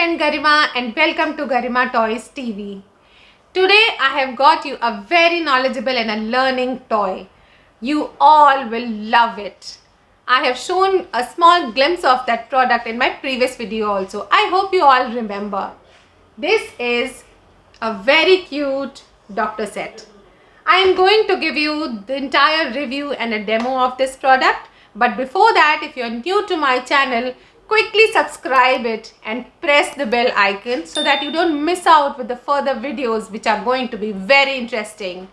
friend Garima and welcome to Garima Toys TV. Today I have got you a very knowledgeable and a learning toy. You all will love it. I have shown a small glimpse of that product in my previous video also. I hope you all remember. This is a very cute doctor set. I am going to give you the entire review and a demo of this product. But before that, if you are new to my channel, quickly subscribe it and press the bell icon so that you don't miss out with the further videos which are going to be very interesting.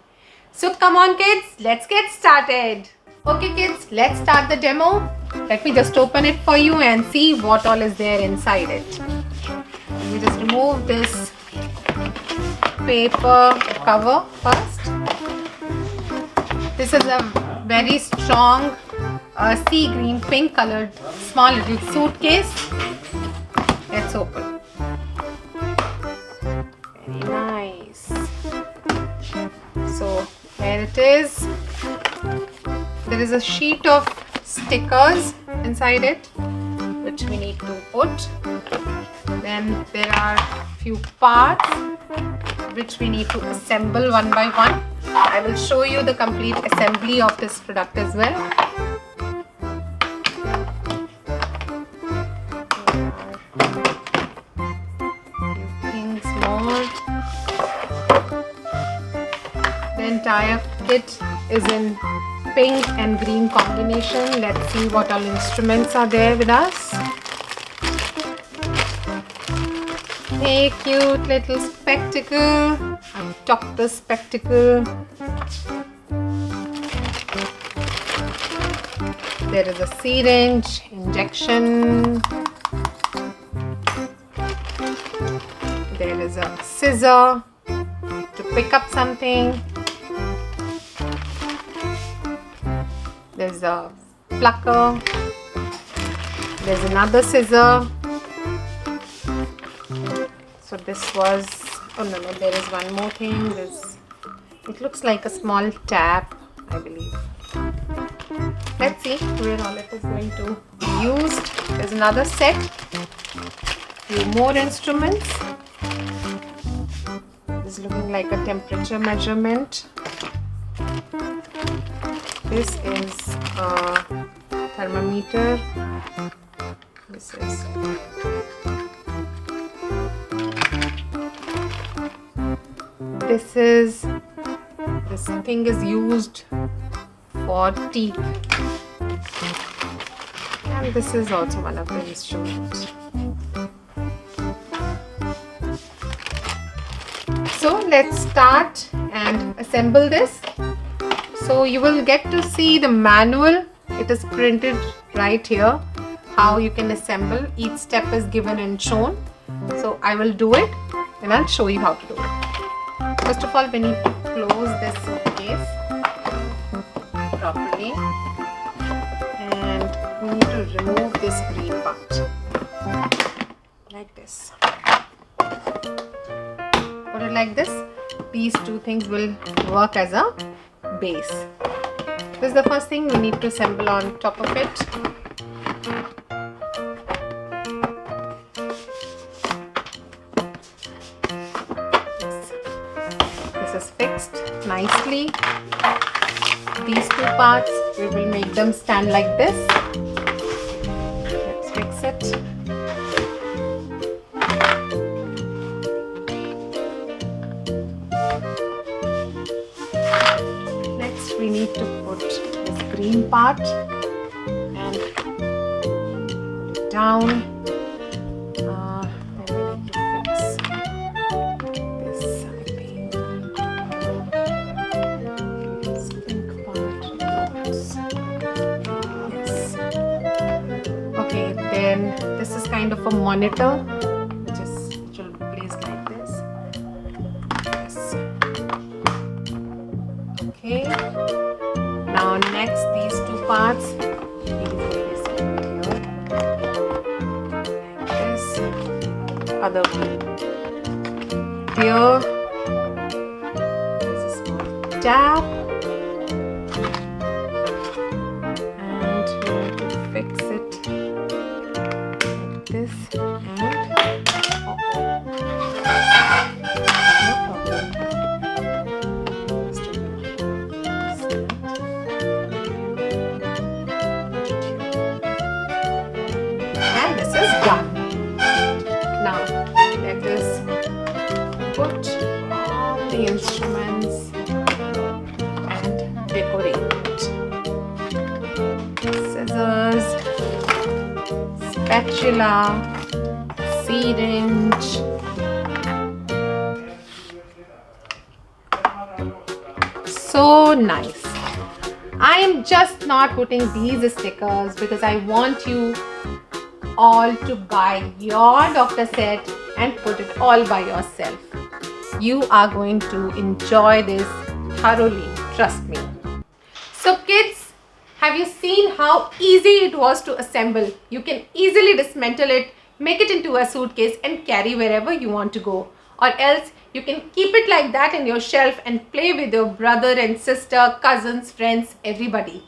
So come on kids, let's get started. Okay kids, let's start the demo. Let me just open it for you and see what all is there inside it. Let me just remove this paper cover first. This is a very strong sea green pink colored small little suitcase. Let's open. Very nice. So here it is. There is a sheet of stickers inside it which we need to put. Then there are few parts which we need to assemble one by one. I will show you the complete assembly of this product as well. The entire kit is in pink and green combination. Let's see what all instruments are there with us. A cute little spectacle, a doctor spectacle. There is a syringe, injection. There is a scissor to pick up something. There's a plucker. There's another scissor. So this was, oh no, there is one more thing. It looks like a small tap, I believe. Let's see where all it is going to be used. There's another set. Few more instruments. This is looking like a temperature measurement. This is a thermometer. This thing is used for teeth. And this is also one of the instruments. So let's start and assemble this. So you will get to see the manual. It is printed right here, how you can assemble. Each step is given and shown. So I will do it and I'll show you how to do it. First of all, we need to close this suitcase properly. And we need to remove this green part. Like this. Put it like this. These two things will work as a base. This is the first thing we need to assemble on top of it. This is fixed nicely. These two parts, we will make them stand like this. Let's fix it. We need to put this green part and put it down. And we need to fix this, I think. This pink part. Yes. Okay, then this is kind of a monitor, which will be placed like this. Yes. Okay. Now next, these two parts need to be placed here, like this. Other one here. There's a small tap, and you need to fix it like this and spatula, syringe, so nice. I am just not putting these stickers because I want you all to buy your doctor set and put it all by yourself. You are going to enjoy this thoroughly, trust me. So kids, have you seen how easy it was to assemble? You can easily dismantle it, make it into a suitcase and carry wherever you want to go. Or else you can keep it like that in your shelf and play with your brother and sister, cousins, friends, everybody.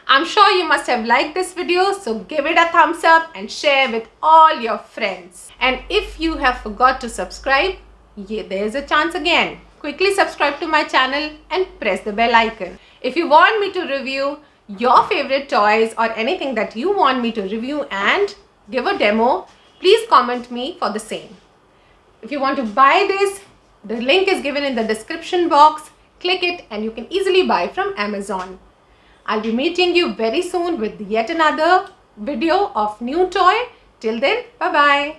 I'm sure you must have liked this video, so give it a thumbs up and share with all your friends. And if you have forgot to subscribe, there's a chance again. Quickly subscribe to my channel and press the bell icon. If you want me to review your favorite toys or anything that you want me to review and give a demo, please comment me for the same. If you want to buy this, the link is given in the description box. Click it and you can easily buy from Amazon. I'll be meeting you very soon with yet another video of new toy. Till then, bye-bye.